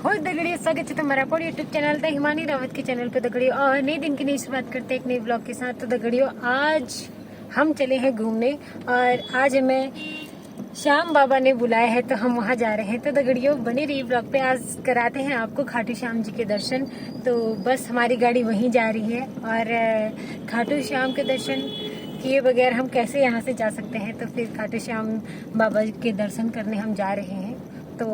हो दगड़ियों, स्वागत है तुम्हारा अपने यूट्यूब चैनल था हिमानी रावत के चैनल पे दगड़ियों। और नए दिन की नई शुरुआत करते हैं एक नए ब्लॉग के साथ। तो दगड़ियों, आज हम चले हैं घूमने और आज हमें श्याम बाबा ने बुलाया है तो हम वहाँ जा रहे हैं। तो दगड़ियों, बने रहिए ब्लॉग पे। आज कराते हैं आपको खाटू श्याम जी के दर्शन। तो बस हमारी गाड़ी वहीं जा रही है और खाटू श्याम के दर्शन किए बगैर हम कैसे यहाँ से जा सकते हैं। तो फिर खाटू श्याम बाबा के दर्शन करने हम जा रहे हैं। तो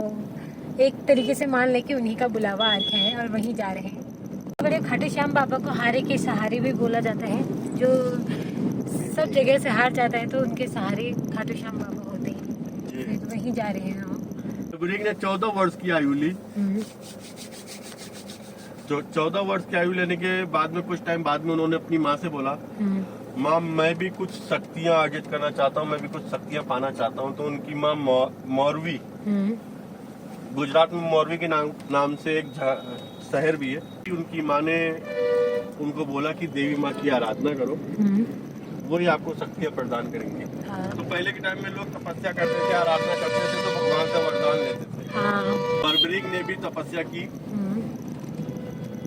एक तरीके से मान ले कि उन्हीं का बुलावा आ रखा है और वहीं जा रहे हैं। बड़े खाटू श्याम बाबा को हारे के सहारे भी बोला जाता है। जो सब जगह से हार जाता है तो उनके सहारे खाटू श्याम बाबा होते हैं। फिर वहीं जा रहे हैं हम। तो गुरु ने 14 वर्ष की आयु ली। जो 14 वर्ष की आयु लेने के बाद में कुछ टाइम बाद में उन्होंने अपनी माँ से बोला, माँ मैं भी कुछ शक्तियाँ अर्जित करना चाहता हूँ, मैं भी कुछ शक्तियाँ पाना चाहता हूँ। तो उनकी माँ मौरवी, गुजरात में मौरवी के नाम से एक शहर भी है, उनकी माँ ने उनको बोला कि देवी माँ की आराधना करो, वही आपको शक्तियाँ प्रदान करेंगे। तो पहले के टाइम में लोग तपस्या करते थे, आराधना करते थे, तो भगवान से वरदान लेते थे। बर्बरीक ने भी तपस्या की,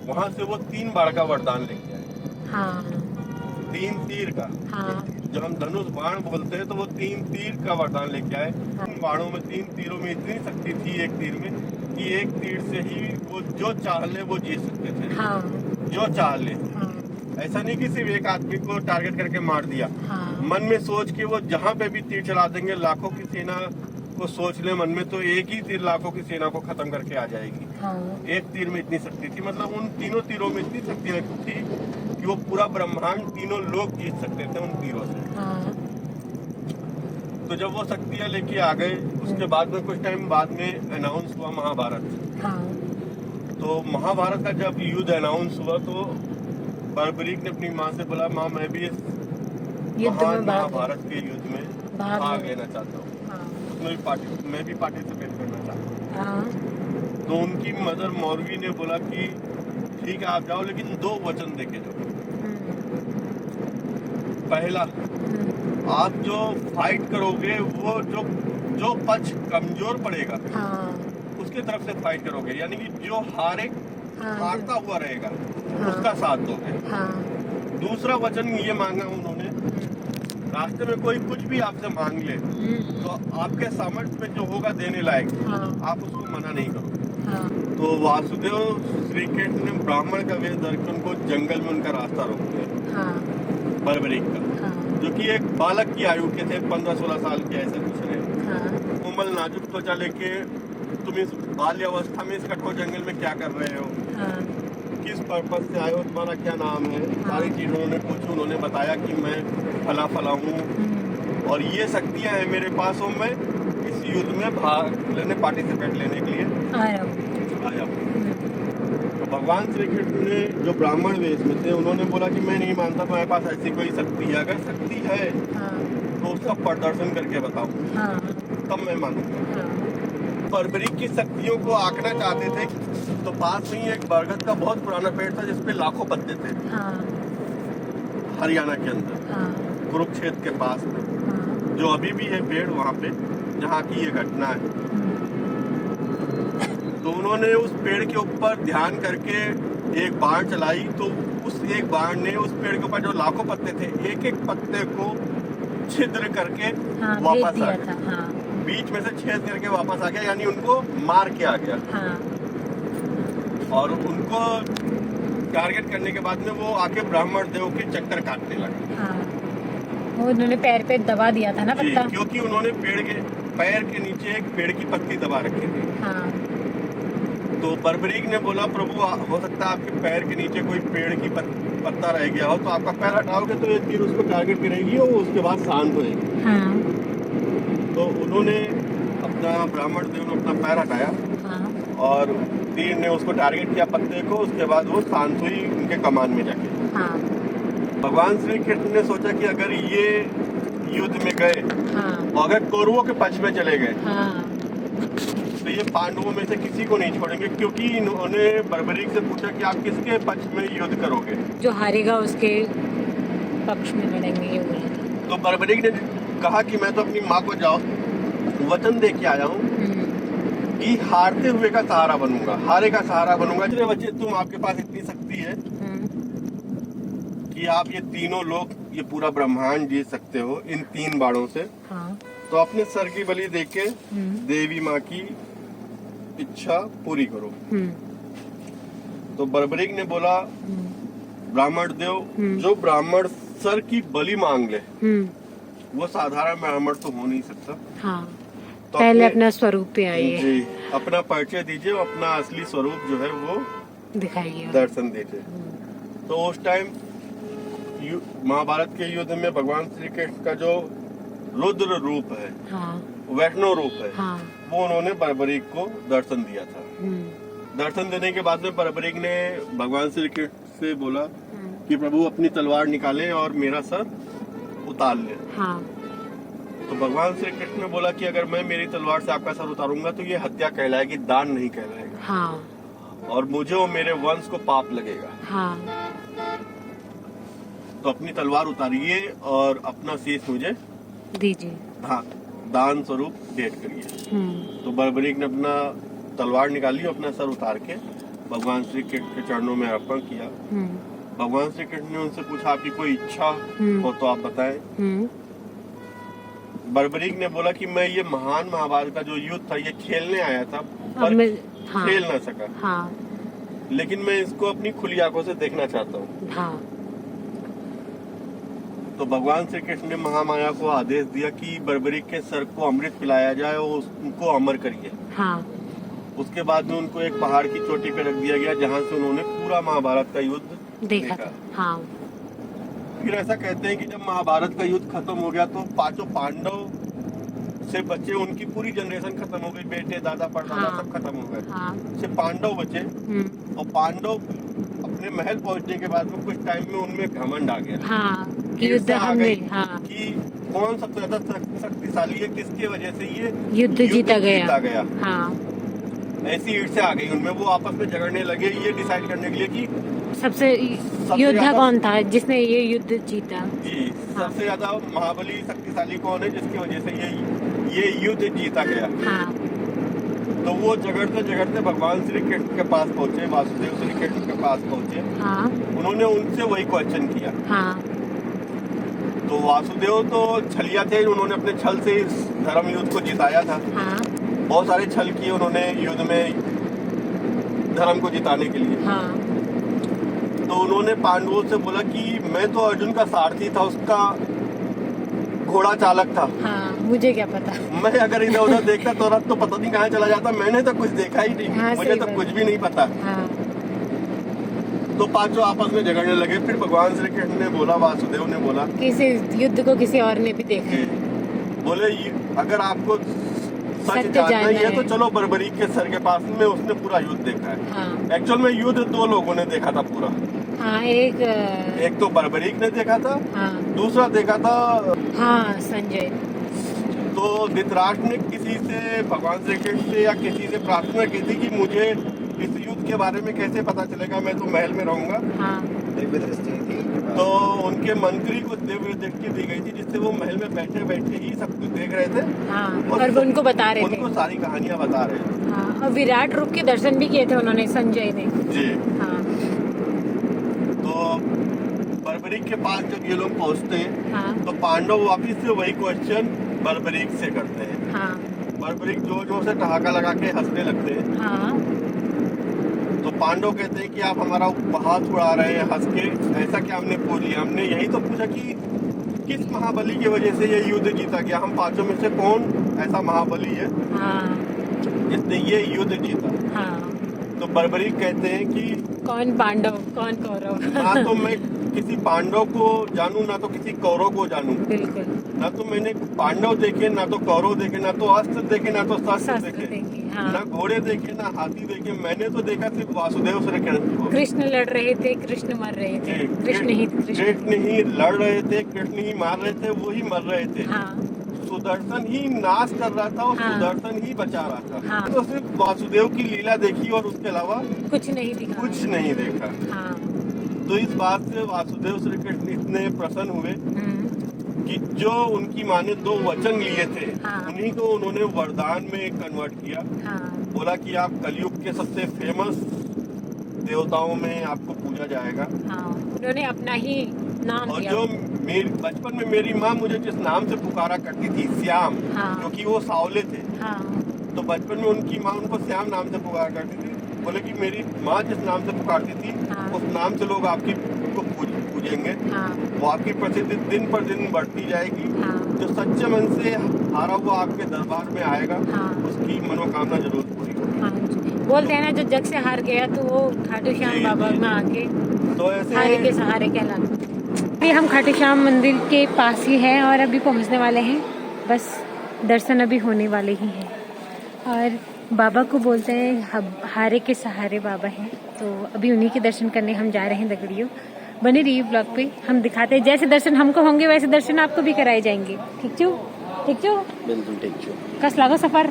वहाँ से वो 3 बाण का वरदान लेके आए। 3 तीर का, जब हम धनुष बाण बोलते हैं तो वो 3 तीर का वरदान लेके आए। 3 बाणों में 3 तीरों में इतनी शक्ति थी एक तीर में कि एक तीर से ही वो जो चाह ले वो जीत सकते थे। जो चाह ले, ऐसा नहीं कि सिर्फ एक आदमी को टारगेट करके मार दिया। मन में सोच के वो जहाँ पे भी तीर चला देंगे, लाखों की सेना को सोच ले मन में, तो एक ही तीर लाखों की सेना को खत्म करके आ जाएगी। एक तीर में इतनी शक्ति थी, मतलब उन तीनों तीरों में इतनी शक्ति थी कि वो पूरा ब्रह्मांड, तीनों लोग जीत सकते थे उन तीरों से। तो जब वो शक्तियाँ लेके आ गए, उसके बाद में कुछ टाइम बाद में अनाउंस हुआ महाभारत। तो महाभारत का जब युद्ध अनाउंस हुआ तो बर्बरीक ने अपनी माँ से बोला, माँ मैं भी महाभारत के युद्ध में भाग लेना चाहता हूँ, उसमें मैं भी पार्टिसिपेट करना चाहता हूँ। तो उनकी मदर मौरवी ने बोला कि ठीक है आप जाओ, लेकिन 2 वचन देके जाओ। पहला, आप जो फाइट करोगे वो जो पक्ष कमजोर पड़ेगा उसके तरफ से फाइट करोगे, यानी कि जो हारता हुआ रहेगा उसका साथ दोगे। दूसरा वचन ये मांगा उन्होंने, रास्ते में कोई कुछ भी आपसे मांग ले तो आपके सामर्थ्य में जो होगा देने लायक, आप उसको मना नहीं करोगे। तो वासुदेव श्री कृष्ण ने ब्राह्मण का वेश धर के उनको जंगल में उनका रास्ता रोक दिया, बर्बरीक का, जो कि एक बालक की आयु के थे, 15-16 साल के, ऐसे कुछ रहे। कोमल नाजुक त्वचा लेके तुम इस बाल्यावस्था में इस कठोर जंगल में क्या कर रहे हो, किस पर्पज से आए हो, तुम्हारा क्या नाम है, सारी चीजें उन्होंने पूछी। उन्होंने बताया कि मैं फला फला हूँ और ये शक्तियाँ हैं मेरे पास, और मैं इस युद्ध में भाग लेने, पार्टिसिपेट लेने के लिए आया हूँ। तो भगवान श्री कृष्ण ने जो ब्राह्मण वेश में थे उन्होंने बोला कि मैं नहीं मानता तुम्हारे पास ऐसी कोई शक्ति है, अगर शक्ति है तो उसका प्रदर्शन करके बताओ, तब मैं मानूंगा। बर्बरीक की शक्तियों को आंकना चाहते थे तो पास में ही एक बरगद का बहुत पुराना पेड़ था जिसपे लाखों पत्ते थे, हरियाणा के अंदर, कुरुक्षेत्र के पास में, जो अभी भी है पेड़ वहाँ पे जहाँ की ये घटना है। तो उन्होंने उस पेड़ के ऊपर ध्यान करके एक बाण चलाई, तो उस एक बाण ने उस पेड़ के ऊपर जो लाखों पत्ते थे, एक एक पत्ते को छिद्र करके वापस आ गया, बीच में से छेद करके वापस आ गया, यानी उनको मार के आ गया। और उनको टारगेट करने के बाद में वो आके ब्राह्मण देव के चक्कर काटने लगे। वो उन्होंने पैर पे दबा दिया था ना पत्ता, क्योंकि उन्होंने पैर के नीचे एक पेड़ की पत्ती दबा रखी थी। तो बर्बरीक ने बोला, प्रभु हो सकता है आपके पैर के नीचे कोई पेड़ की पत्ता रह गया हो, तो आपका पैर हटाओगे तो ये तीर उसको टारगेट करेगी और उसके बाद शांत होएगी। तो उन्होंने अपना ब्राह्मण देव ने अपना पैर हटाया और तीर ने उसको टारगेट किया पत्ते को, उसके बाद वो शांत हुई उनके कमान में जाके। भगवान श्री कृष्ण ने सोचा कि अगर ये युद्ध में गए और अगर कौरवों के पक्ष में चले गए तो ये पांडवों में से किसी को नहीं छोड़ेंगे, क्योंकि इन्होंने बर्बरीक से पूछा कि आप किसके पक्ष में युद्ध करोगे, जो हारेगा उसके पक्ष में लड़ेंगे, ये बोला था। तो बर्बरीक ने कहा कि मैं तो अपनी माँ को वचन दे के आया हूँ कि हारते हुए का सहारा बनूंगा, हारे का सहारा बनूंगा। मेरे बच्चे, तुम आपके पास इतनी शक्ति है कि आप ये तीनों लोग, ये पूरा ब्रह्मांड जीत सकते हो इन 3 बाणों से। हाँ। तो अपने सर की बलि देके देवी माँ की इच्छा पूरी करो। तो बर्बरीक ने बोला, ब्राह्मण देव, जो ब्राह्मण सर की बलि मांग ले वो साधारण ब्राह्मण तो हो नहीं सकता। हाँ। तो पहले अपना स्वरूप पे आइए, जी, अपना परिचय दीजिए, अपना असली स्वरूप जो है वो दिखाइए, दर्शन दीजिए। तो उस टाइम महाभारत के युद्ध में भगवान श्री कृष्ण का जो रुद्र रूप है, हाँ, वैष्णव रूप है, हाँ, वो उन्होंने बर्बरीक को दर्शन दिया था। दर्शन देने के बाद में बर्बरीक ने भगवान श्री कृष्ण से बोला कि प्रभु अपनी तलवार निकाले और मेरा सर उतार ले। हाँ। तो भगवान श्री कृष्ण ने बोला कि अगर मैं मेरी तलवार से आपका सर उतारूंगा तो ये हत्या कहलाएगी, दान नहीं कहलाएगा। हाँ। और मुझे और मेरे वंश को पाप लगेगा। हाँ। तो अपनी तलवार उतारिए और अपना शीश मुझे दीजिए। हाँ, दान स्वरूप भेंट करिए। तो बर्बरीक ने अपना तलवार निकाली, अपना सर उतार के भगवान श्री कृष्ण के चरणों में अर्पण किया। भगवान श्री कृष्ण ने उनसे पूछा, आपकी कोई इच्छा हो तो आप बताएं। बर्बरीक ने बोला कि मैं ये महान महाभारत का जो युद्ध था ये खेलने आया था, पर हाँ, खेल ना सका। हाँ, लेकिन मैं इसको अपनी खुली आंखों से देखना चाहता हूँ। हाँ। तो भगवान श्री कृष्ण ने महामाया को आदेश दिया कि बर्बरीक के सर को अमृत पिलाया जाए और उनको अमर करिए। हाँ। उसके बाद में उनको एक पहाड़ की चोटी पर रख दिया गया जहाँ से उन्होंने पूरा महाभारत का युद्ध देखा था। हाँ। फिर ऐसा कहते हैं कि जब महाभारत का युद्ध खत्म हो गया तो 5 पांडव से बचे, उनकी पूरी जनरेशन खत्म हो गई, बेटे, दादा, परदादा सब खत्म हो गए। हाँ। सिर्फ पांडव बचे। और पांडव अपने महल पहुंचने के बाद में कुछ टाइम में उनमें घमंड आ गया। हाँ, कि ईर्ष्या आ गई हाँ, कि कौन सबसे ज्यादा शक्तिशाली है, किसके वजह से ये युद्ध जीता गया। हाँ। ऐसी ईर्ष्या आ गई उनमें, वो आपस में झगड़ने लगे ये डिसाइड करने के लिए कि सबसे योद्धा कौन था जिसने ये युद्ध जीता। जी, सबसे ज्यादा महाबली शक्तिशाली कौन है जिसकी वजह से ये युद्ध जीता गया। हाँ। तो वो झगड़ते झगड़ते भगवान श्री कृष्ण के पास पहुंचे, वासुदेव श्री कृष्ण के पास पहुंचे। हाँ। उन्होंने उनसे वही क्वेश्चन किया। हाँ। तो वासुदेव तो छलिया थे, उन्होंने अपने छल से इस धर्म युद्ध को जिताया था। हाँ। बहुत सारे छल किए उन्होंने युद्ध में धर्म को जिताने के लिए। हाँ। तो उन्होंने पांडवों से बोला कि मैं तो अर्जुन का सारथी था, उसका घोड़ा चालक था। हाँ, मुझे क्या पता। मैं अगर इधर उधर देखता तो रथ तो पता नहीं कहाँ चला जाता, मैंने तो कुछ देखा ही नहीं। हाँ, मुझे तो कुछ भी नहीं पता। हाँ। तो 5 आपस में झगड़ने लगे। फिर भगवान श्री कृष्ण ने बोला, वासुदेव ने बोला, किसी युद्ध को किसी और ने भी देखा। बोले अगर आपको सच जानना ही है तो चलो बर्बरीक के सर के पास में, उसने पूरा युद्ध देखा है। हाँ। एक्चुअल में युद्ध 2 लोगों ने देखा था पूरा। हाँ, एक तो बर्बरीक ने देखा था। हाँ। दूसरा देखा था हाँ, संजय। तो धृतराष्ट्र ने किसी से, भगवान श्री कृष्ण से या किसी से प्रार्थना की थी कि मुझे इस युद्ध के बारे में कैसे पता चलेगा, मैं तो महल में रहूंगा। हाँ। तो उनके मंत्री को दिव्य दृष्टि दी गई थी जिससे वो महल में बैठे बैठे ही सब कुछ देख रहे थे। हाँ, और वो उनको बता रहे थे, उनको सारी कहानियां बता रहे थे। हाँ, और विराट रूप के दर्शन भी किए थे उन्होंने, संजय ने। जी। हाँ। तो बर्बरीक के पास जब ये लोग पहुंचते हैं, हाँ। तो पांडव वापिस से वही क्वेश्चन बर्बरीक से करते हैं। हाँ। बर्बरीक जोर जोर से ठहाका लगा के हंसने लगते हैं। हाँ। तो पांडव कहते हैं कि आप हमारा उपहास उड़ा रहे हैं हंस के, ऐसा क्या हमने पूछ लिया? हमने यही तो पूछा कि किस महाबली की वजह से ये युद्ध जीता गया, हम 5 में से कौन ऐसा महाबली है हाँ। जिसने ये युद्ध जीता। हाँ। तो बर्बरीक कहते हैं कि कौन पांडव कौन कौरव। ना तो मैं किसी पांडव को जानूं, ना तो किसी कौरव को जानूं। बिल्कुल। ना तो मैंने पांडव देखे, ना तो कौरव देखे, ना तो अस्त्र देखे, ना तो शस्त्र देखे। हाँ। ना घोड़े देखे, ना हाथी देखे। मैंने तो देखा सिर्फ वासुदेव श्री कृष्ण को। कृष्ण लड़ रहे थे, कृष्ण मर रहे थे। कृष्ण ही लड़ रहे थे, कृष्ण ही मार रहे थे, वो ही मर रहे थे। हाँ। सुदर्शन ही नाश कर रहा था और हाँ। सुदर्शन ही बचा रहा था। हाँ। तो सिर्फ वासुदेव की लीला देखी और उसके अलावा कुछ नहीं दिखा। कुछ नहीं देखा। हाँ। तो इस बात से वासुदेव श्री कृष्ण इतने प्रसन्न हुए कि जो उनकी माँ ने 2 वचन लिए थे, हाँ। उन्हीं को उन्होंने वरदान में कन्वर्ट किया। हाँ। बोला कि आप कलयुग के सबसे फेमस देवताओं में आपको पूजा जाएगा। हाँ, उन्होंने अपना ही नाम और दिया। जो मेरी बचपन में मेरी माँ मुझे जिस नाम से पुकारा करती थी, श्याम, हाँ। क्योंकि वो सावले थे। हाँ। तो बचपन में उनकी माँ उनको श्याम नाम से पुकारा करती थी। बोले कि मेरी माँ जिस नाम से पुकारती थी, हाँ। उस नाम से लोग आपकी को पूजेंगे। हाँ। वो आपकी प्रसिद्धि दिन पर दिन बढ़ती जाएगी। हाँ। जो सच्चे मन से हारा हुआ आपके दरबार में आएगा, हाँ। उसकी मनोकामना जरूर पूरी होगी। हाँ, बोलते हैं ना, जो जग से हार गया तो वो खाटू श्याम जी, बाबा जी। में आके तो ऐसे हारे के सहारे कहलाते। अभी हम खाटू श्याम मंदिर के पास ही हैं और अभी पहुंचने वाले हैं। बस दर्शन अभी होने वाले ही हैं। और बाबा को बोलते हैं हारे के सहारे बाबा हैं, तो अभी उन्हीं के दर्शन करने हम जा रहे हैं दगड़ियों। बने रहिए ब्लॉग पे, हम दिखाते हैं जैसे दर्शन हमको होंगे वैसे दर्शन आपको भी कराए जाएंगे। ठीक छो? ठीक छो? बिल्कुल ठीक छो। कस लागो सफर?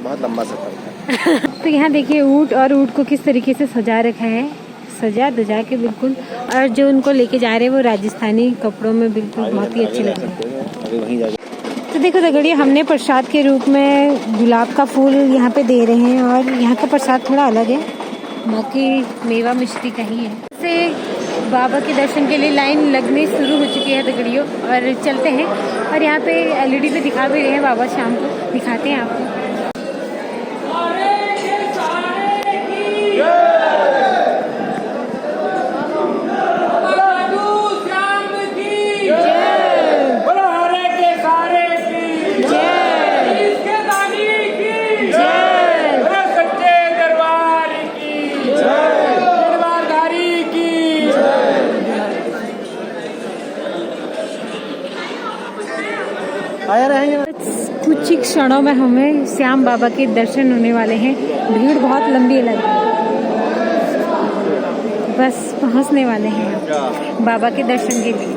बहुत लंबा सफर था। तो यहाँ देखिए ऊँट, और ऊँट को किस तरीके से सजा रखा है, सजा दजा के बिल्कुल। और जो उनको लेके जा रहे हैं वो राजस्थानी कपड़ों में बिल्कुल बहुत ही अच्छे लग रहे हैं। अभी वहीं जाके तो देखो दगड़िया, हमने प्रसाद के रूप में गुलाब का फूल यहाँ पे दे रहे हैं, और यहाँ का प्रसाद थोड़ा अलग है, बाकी मेवा मिश्री का ही है। से बाबा के दर्शन के लिए लाइन लगनी शुरू हो चुकी है दगड़ियों, और चलते हैं। और यहाँ पे LED पे दिखा भी रहे हैं बाबा शाम को, दिखाते हैं आपको। आया रहेंगे। कुछ ही क्षणों में हमें श्याम बाबा के दर्शन होने वाले हैं। भीड़ बहुत लंबी है, बस पहुंचने वाले हैं बाबा के दर्शन के लिए।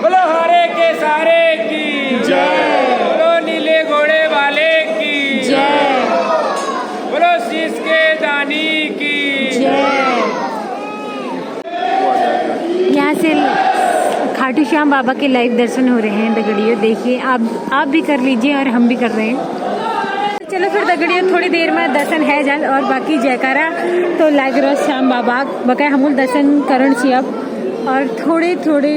बोलो हारे के सारे की जय, बोलो नीले घोड़े वाले की जय, बोलो शीश के दानी की जय। यहाँ से खाटू श्याम बाबा के लाइव दर्शन हो रहे हैं दगड़ियों। देखिए आप भी कर लीजिए और हम भी कर रहे हैं। चलो फिर दगड़ियों, थोड़ी देर में दर्शन है जल, और बाकी जयकारा तो लाग रहा श्याम बाबा बकाय हम दर्शन करण छी अब। और थोड़े थोड़े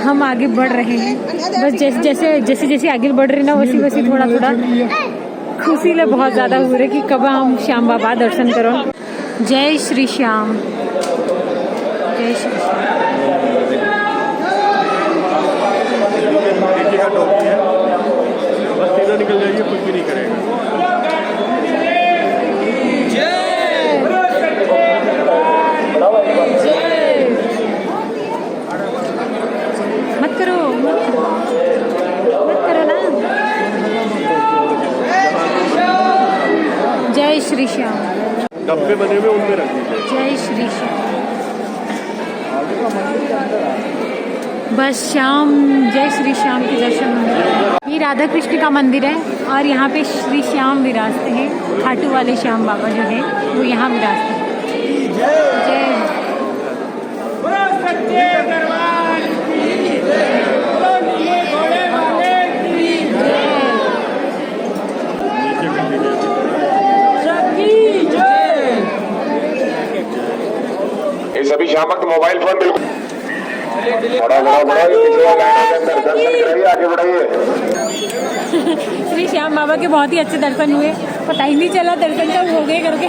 हम आगे बढ़ रहे हैं, बस जैसे जैसे आगे बढ़ रहे ना वैसे वैसे थोड़ा थोड़ा खुशी ले बहुत ज़्यादा हो रही कि कब हम श्याम बाबा दर्शन करो। जय श्री श्याम, जय श्री श्याम। नीचे का टोपी है, बस सीधा निकल जाइए, कुछ भी नहीं करेगा। मत करो ना। जय श्री श्याम। डब्बे बने हुए उनमें रख दीजिए। जय श्री श्याम। बस शाम जय श्री श्याम के दर्शन होंगे। ये राधा कृष्ण का मंदिर है, और यहाँ पे श्री श्याम विराजते हैं। खाटू वाले श्याम बाबा जो है वो यहाँ विराजते हैं। जय बोलो सच्चे दरबार की जय, बोलो नीले घोड़े वाले की जय। ये सभी शामक मोबाइल फोन बिल्कुल बड़ा आगे बढ़ाइए। श्री श्याम बाबा के बहुत ही अच्छे दर्शन हुए, पता ही नहीं चला दर्शन कब हो गए करके।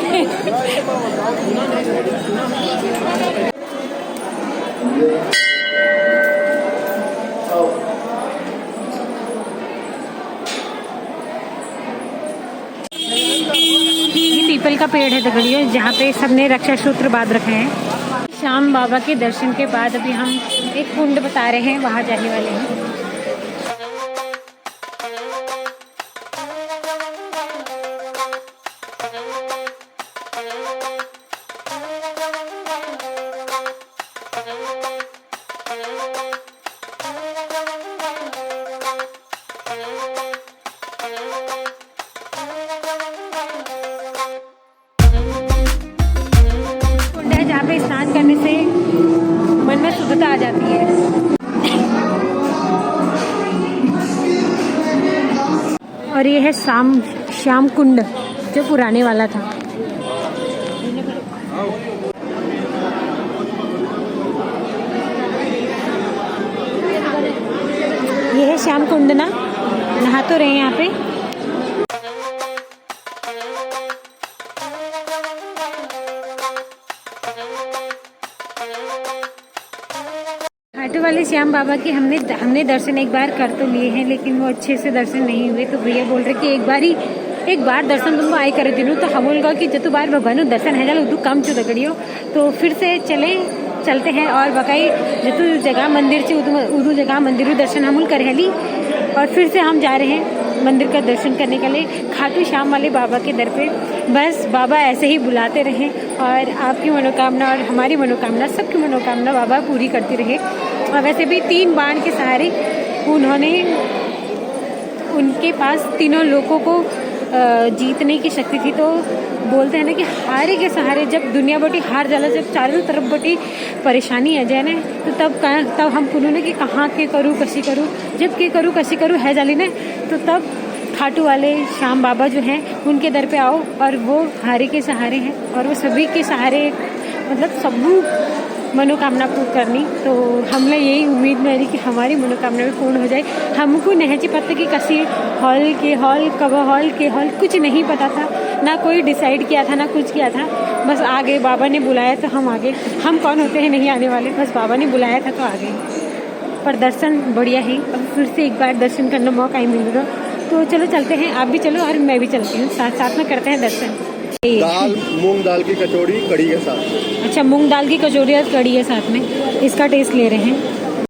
ये पीपल का पेड़ है दगड़ियों, जहाँ पे सबने रक्षा सूत्र बांध रखे हैं। श्याम बाबा के दर्शन के बाद अभी हम एक कुंड बता रहे हैं, वहाँ जाने वाले हैं। कुंड है जहाँ पे स्नान करने से मन में शुद्धता आ जाती है। और ये है श्याम कुंड। जो पुराने वाला था। ये है श्याम कुंड ना, नहा तो रहे हैं यहाँ पे। घाटू वाले श्याम बाबा के हमने दर्शन एक बार कर तो लिए हैं, लेकिन वो अच्छे से दर्शन नहीं हुए। तो भैया बोल रहे कि एक बार दर्शन तुमको आई करे दिनों। तो हम बोल कि जतु बार भगवान दर्शन है जालो तू कम चो दगड़ियो। तो फिर से चलते हैं और बकाई जतु जगह मंदिर से उदू जगह मंदिर दर्शन हम कर ली। और फिर से हम जा रहे हैं मंदिर का दर्शन करने के लिए खाटू श्याम वाले बाबा के दर पे। बस बाबा ऐसे ही बुलाते रहे और आपकी मनोकामना और हमारी मनोकामना, सबकी मनोकामना बाबा पूरी करती रहे। और वैसे भी 3 बाण के सहारे उनके पास तीनों लोगों को जीतने की शक्ति थी। तो बोलते हैं ना कि हारे के सहारे जब दुनिया बटी हार जाला, जब चारों तरफ बटी परेशानी आ जाए ना, तो तब हम पुनः ने कि कहाँ के करूँ कशी करूँ, जब के करूँ कशी करूँ है जाली ना, तो तब खाटू वाले श्याम बाबा जो हैं उनके दर पे आओ। और वो हारे के सहारे हैं और वो सभी के सहारे, मतलब सबू मनोकामना पूर्ण करनी। तो हमने यही उम्मीद में रही कि हमारी मनोकामना भी पूर्ण हो जाए। हमको नहीं पता कि कसी हॉल कब हॉल कुछ नहीं पता था, ना कोई डिसाइड किया था ना कुछ किया था। बस आ गए, बाबा ने बुलाया तो हम आ गए। हम कौन होते हैं नहीं आने वाले, बस बाबा ने बुलाया था तो आ गए। पर दर्शन बढ़िया ही, अब फिर से एक बार दर्शन करने मौका ही मिल रहा। तो चलो चलते हैं, आप भी चलो और मैं भी चलती हूँ, साथ में करते हैं दर्शन। मूंग दाल की कचौड़ी कड़ी के साथ। अच्छा, मूंग दाल की कचौड़ी और कड़ी है साथ में, इसका टेस्ट ले रहे हैं।